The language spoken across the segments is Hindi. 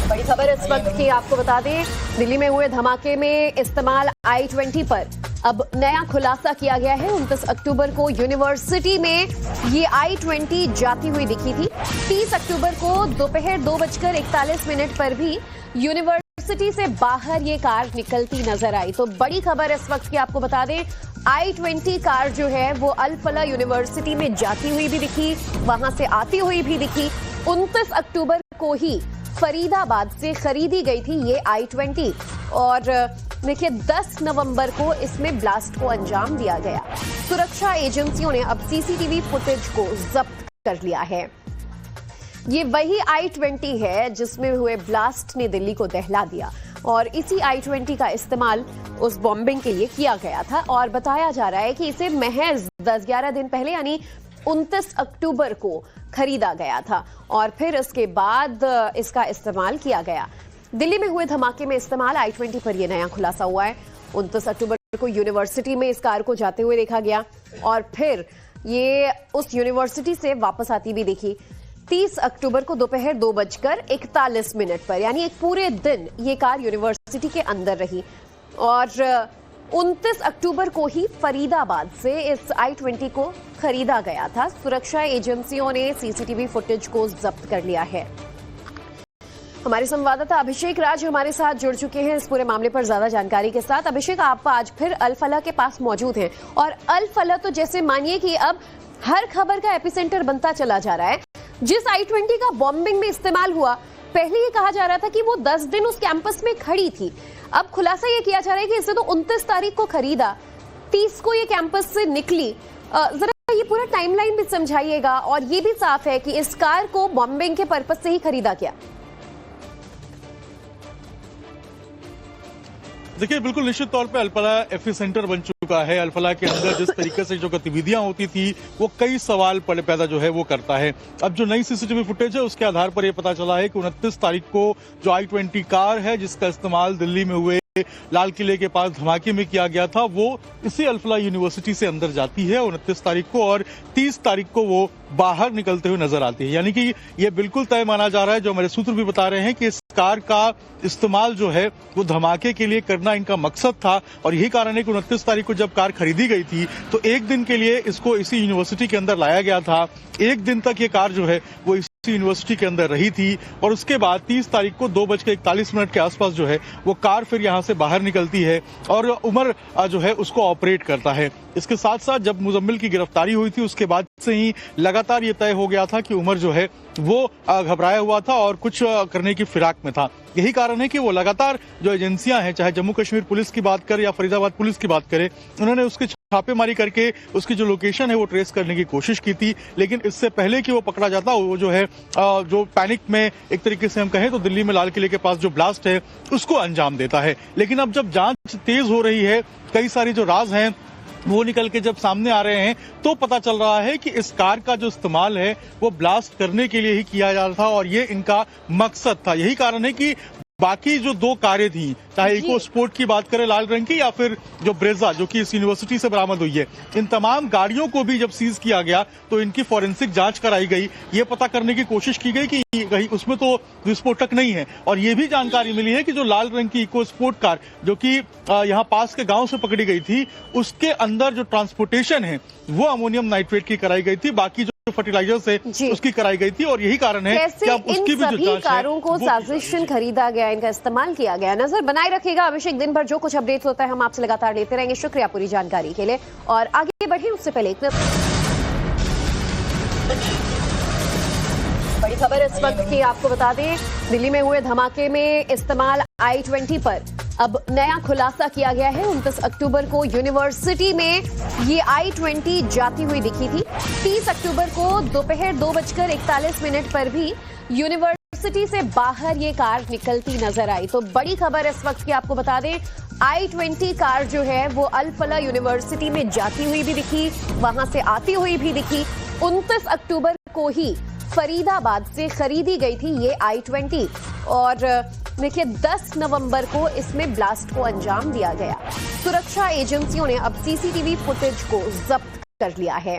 बड़ी खबर इस वक्त की आपको बता दें, दिल्ली में हुए धमाके में इस्तेमाल I-20 पर अब नया खुलासा किया गया है। 29 अक्टूबर को यूनिवर्सिटी में ये I-20 जाती हुई दिखी थी। 30 अक्टूबर को दोपहर 2:41 पर भी यूनिवर्सिटी से बाहर ये कार निकलती नजर आई। तो बड़ी खबर इस वक्त की आपको बता दें, I-20 कार जो है वो अल फला यूनिवर्सिटी में जाती हुई भी दिखी, वहां से आती हुई भी दिखी। 29 अक्टूबर को ही फरीदाबाद से खरीदी गई थी ये I-20 और देखिए 10 नवंबर को इसमें ब्लास्ट को अंजाम दिया गया। सुरक्षा एजेंसियों ने अब सीसीटीवी फुटेज को जब्त कर लिया है। ये वही I-20 है जिसमें हुए ब्लास्ट ने दिल्ली को दहला दिया और इसी I-20 का इस्तेमाल उस बॉम्बिंग के लिए किया गया था और बताया जा रहा है कि इसे महज 10-11 दिन पहले यानी 29 अक्टूबर को खरीदा गया था और फिर इसके बाद इसका इस्तेमाल किया गया। दिल्ली में हुए धमाके में इस्तेमाल I-20 पर यह नया खुलासा हुआ है। 29 अक्टूबर को यूनिवर्सिटी में इस कार को जाते हुए देखा गया और फिर ये उस यूनिवर्सिटी से वापस आती भी देखी। 30 अक्टूबर को दोपहर 2:41 पर यानी एक पूरे दिन ये कार यूनिवर्सिटी के अंदर रही और 29 अक्टूबर को ही फरीदाबाद से इस I-20 को खरीदा गया था। सुरक्षा एजेंसियों ने सीसीटीवी फुटेज को जब्त कर लिया है। हमारे संवाददाता अभिषेक राज हमारे साथ जुड़ चुके हैं इस पूरे मामले पर ज्यादा जानकारी के साथ। अभिषेक, आप आज फिर अल फला के पास मौजूद हैं और अल फला तो जैसे मानिए कि अब हर खबर का एपिसेंटर बनता चला जा रहा है। जिस I-20 का बॉम्बिंग में इस्तेमाल हुआ, पहले ये कहा जा रहा था कि वो 10 दिन उस कैंपस में खड़ी थी। अब खुलासा ये किया जा रहा है कि इसे तो 29 तारीख को खरीदा, 30 को ये कैंपस से निकली। जरा ये पूरा टाइमलाइन भी समझाइएगा और ये भी साफ है कि इस कार को बॉम्बिंग के पर्पस से ही खरीदा गया। देखिए, बिल्कुल निश्चित तौर पे अल्फला एफी सेंटर बन चुका है। अल्फला के अंदर जिस तरीके से जो गतिविधियां होती थी वो कई सवाल पैदा जो है वो करता है। अब जो नई सीसीटीवी फुटेज है उसके आधार पर ये पता चला है कि 29 तारीख को जो I-20 कार है जिसका इस्तेमाल दिल्ली में हुए लाल किले के पास धमाके में किया गया था, वो इसी अल्फला यूनिवर्सिटी से अंदर जाती है 29 तारीख को और 30 तारीख को वो बाहर निकलते हुए नजर आती है। यानी कि ये बिल्कुल तय माना जा रहा है, जो हमारे सूत्र भी बता रहे हैं कि इस कार का इस्तेमाल जो है वो धमाके के लिए करना इनका मकसद था और यही कारण है कि 29 तारीख को जब कार खरीदी गई थी तो एक दिन के लिए इसको इसी यूनिवर्सिटी के अंदर लाया गया था। एक दिन तक ये कार जो है वो यूनिवर्सिटी के अंदर रही थी और उसके बाद 30 तारीख को 2:41 के आसपास जो है वो कार फिर यहां से बाहर निकलती है और उमर जो है उसको ऑपरेट करता है। इसके साथ साथ जब मुजम्मिल की गिरफ्तारी हुई थी उसके बाद से ही लगातार ये तय हो गया था कि उमर जो है वो घबराया हुआ था और कुछ करने की फिराक में था। यही कारण है कि वो लगातार जो एजेंसियां हैं, चाहे जम्मू कश्मीर पुलिस की बात करें या फरीदाबाद पुलिस की बात करें, उन्होंने उसके छापेमारी करके उसकी जो लोकेशन है वो ट्रेस करने की कोशिश की थी। लेकिन इससे पहले कि वो पकड़ा जाता, वो जो है जो पैनिक में एक तरीके से हम कहें तो दिल्ली में लाल किले के पास जो ब्लास्ट है उसको अंजाम देता है। लेकिन अब जब जांच तेज हो रही है, कई सारी जो राज हैं वो निकल के जब सामने आ रहे हैं तो पता चल रहा है कि इस कार का जो इस्तेमाल है वो ब्लास्ट करने के लिए ही किया जा रहा था और ये इनका मकसद था। यही कारण है कि बाकी जो 2 कारें थी, चाहे इको स्पोर्ट की बात करें लाल रंग की या फिर जो ब्रेजा जो कि इस यूनिवर्सिटी से बरामद हुई है, इन तमाम गाड़ियों को भी जब सीज किया गया तो इनकी फॉरेंसिक जांच कराई गई। ये पता करने की कोशिश की गई कि कहीं उसमें तो विस्फोटक नहीं है और ये भी जानकारी मिली है कि जो लाल रंग की इको स्पोर्ट कार जो कि यहाँ पास के गांव से पकड़ी गई थी, उसके अंदर जो ट्रांसपोर्टेशन है वो अमोनियम नाइट्रेट की कराई गई थी, बाकी जो फर्टिलाइजर से उसकी कराई गई थी और यही कारण है कि अब उसकी भी जो जांच है कारों को साजिशन खरीदा गया, इनका इस्तेमाल किया गया। नजर बनाए रखिएगा अभिषेक, दिन भर जो कुछ अपडेट होता है हम आपसे लगातार लेते रहेंगे। शुक्रिया पूरी जानकारी के लिए और आगे बढ़े उससे पहले बड़ी खबर इस वक्त की आपको बता दें, दिल्ली में हुए धमाके में इस्तेमाल I-20 पर अब नया खुलासा किया गया है। 29 अक्टूबर को यूनिवर्सिटी में ये I-20 जाती हुई दिखी थी। 30 अक्टूबर को दोपहर 2:41 पर भी यूनिवर्सिटी से बाहर ये कार निकलती नजर आई। तो बड़ी खबर इस वक्त की आपको बता दें, I-20 कार जो है वो अल फला यूनिवर्सिटी में जाती हुई भी दिखी, वहां से आती हुई भी दिखी। 29 अक्टूबर को ही फरीदाबाद से खरीदी गई थी ये I-20 और देखिए 10 नवंबर को इसमें ब्लास्ट को अंजाम दिया गया। सुरक्षा एजेंसियों ने अब सीसीटीवी फुटेज को जब्त कर लिया है।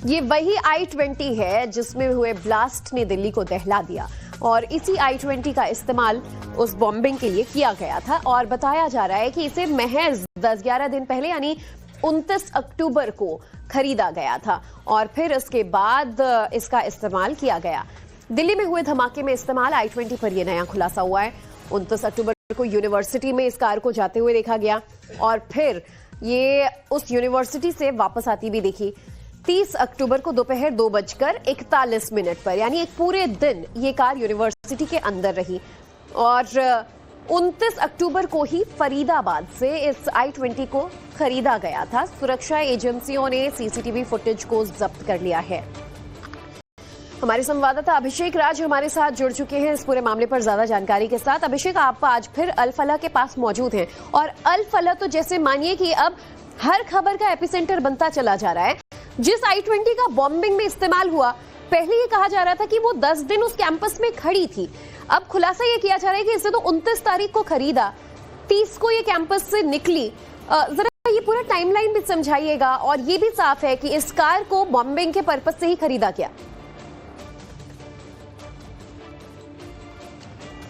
ये वही i20 है जिसमें हुए ब्लास्ट ने दिल्ली को दहला दिया और इसी i20 का इस्तेमाल उस बॉम्बिंग के लिए किया गया था और बताया जा रहा है कि इसे महज 10-11 दिन पहले यानी 29 अक्टूबर को खरीदा गया था और फिर इसके बाद इसका इस्तेमाल किया गया। दिल्ली में हुए धमाके में इस्तेमाल i20 पर यह नया खुलासा हुआ है। 29 अक्टूबर को यूनिवर्सिटी में इस कार को जाते हुए देखा गया और फिर ये उस यूनिवर्सिटी से वापस आती भी देखी। 30 अक्टूबर को दोपहर 2:41 पर यानी एक पूरे दिन ये कार यूनिवर्सिटी के अंदर रही और 29 अक्टूबर को ही फरीदाबाद से इस i20 को खरीदा गया था। सुरक्षा एजेंसियों ने सीसीटीवी फुटेज को जब्त कर लिया है। हमारे संवाददाता अभिषेक राज हमारे साथ जुड़ चुके हैं इस पूरे मामले पर ज्यादा जानकारी के साथ। अभिषेक, आप आज फिर अल फलाह के पास मौजूद हैं और अल फलाह तो जैसे मानिए कि अब हर खबर का एपिसेंटर बनता चला जा रहा है। जिस i20 का बॉम्बिंग में इस्तेमाल हुआ, पहले ये कहा जा रहा था कि वो 10 दिन उस कैंपस में खड़ी थी। अब खुलासा ये किया जा रहा है कि इसे तो 29 तारीख को खरीदा, 30 को ये कैंपस से निकली। जरा ये पूरा टाइमलाइन भी समझाइएगा और ये भी साफ है कि इस कार को बॉम्बिंग के पर्पज से ही खरीदा गया।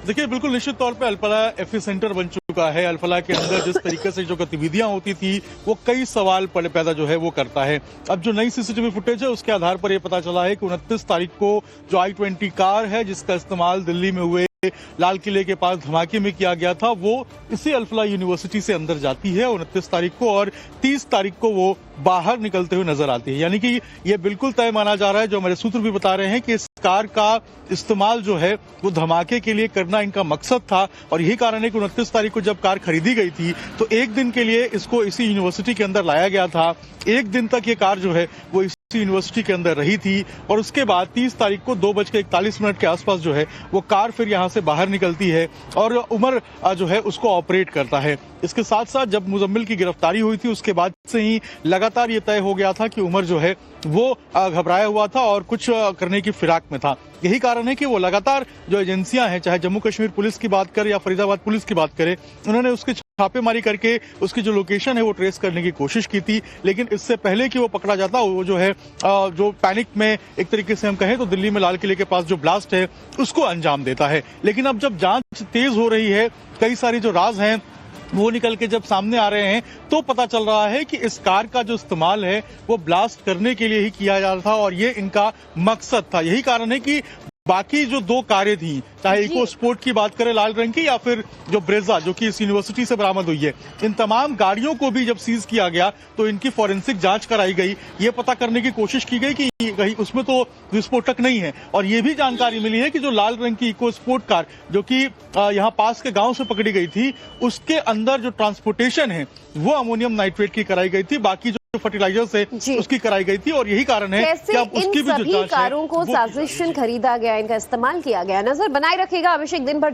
देखिए, बिल्कुल निश्चित तौर पे अल्फलाह एपिसेंटर बन चुका है। अल्फलाह के अंदर जिस तरीके से जो गतिविधियां होती थी वो कई सवाल पैदा जो है वो करता है। अब जो नई सीसीटीवी फुटेज है उसके आधार पर ये पता चला है कि 29 तारीख को जो i20 कार है जिसका इस्तेमाल दिल्ली में हुए लाल किले के पास धमाके में किया गया था, वो इसी अल्फलाह यूनिवर्सिटी से अंदर जाती है 29 तारीख को और 30 तारीख को वो बाहर निकलते हुए नजर आती है। यानी कि ये बिल्कुल तय माना जा रहा है, जो हमारे सूत्र भी बता रहे हैं कि इस कार का इस्तेमाल जो है वो धमाके के लिए करना इनका मकसद था और यही कारण है कि 29 तारीख को जब कार खरीदी गई थी तो एक दिन के लिए इसको इसी यूनिवर्सिटी के अंदर लाया गया था। एक दिन तक ये कार जो है वो यूनिवर्सिटी के अंदर रही थी और उसके बाद 30 तारीख को 2:41 के आसपास जो है वो कार फिर यहां से बाहर निकलती है और उमर जो है उसको ऑपरेट करता है। इसके साथ साथ जब मुजम्मिल की गिरफ्तारी हुई थी उसके बाद से ही लगातार ये तय हो गया था कि उमर जो है वो घबराया हुआ था और कुछ करने की फिराक में था। यही कारण है कि वो लगातार जो एजेंसियां हैं, चाहे जम्मू कश्मीर पुलिस की बात करें या फरीदाबाद पुलिस की बात करें, उन्होंने उसकी छापेमारी करके उसकी जो लोकेशन है वो ट्रेस करने की कोशिश की थी। लेकिन इससे पहले कि वो पकड़ा जाता, वो जो है जो पैनिक में एक तरीके से हम कहें तो दिल्ली में लाल किले के पास जो ब्लास्ट है उसको अंजाम देता है। लेकिन अब जब जांच तेज हो रही है, कई सारी जो राज हैं वो निकल के जब सामने आ रहे हैं तो पता चल रहा है कि इस कार का जो इस्तेमाल है वो ब्लास्ट करने के लिए ही किया जा रहा था और ये इनका मकसद था। यही कारण है कि बाकी जो दो कारें थी, चाहे इको स्पोर्ट की बात करें लाल रंग की या फिर जो ब्रेजा जो कि इस यूनिवर्सिटी से बरामद हुई है, इन तमाम गाड़ियों को भी जब सीज किया गया तो इनकी फॉरेंसिक जांच कराई गई। ये पता करने की कोशिश की गई कि कहीं उसमें तो विस्फोटक नहीं है और ये भी जानकारी मिली है कि जो लाल रंग की इको स्पोर्ट कार जो कि यहाँ पास के गांव से पकड़ी गई थी, उसके अंदर जो ट्रांसपोर्टेशन है वो अमोनियम नाइट्रेट की कराई गई थी, बाकी जो फर्टिलाइजर से उसकी कराई गई थी और यही कारण है कि अब उसकी भी जो जांच है, कारों को साजिश खरीदा गया, इनका इस्तेमाल किया गया। नजर बनाए रखेगा अभिषेक, दिन भर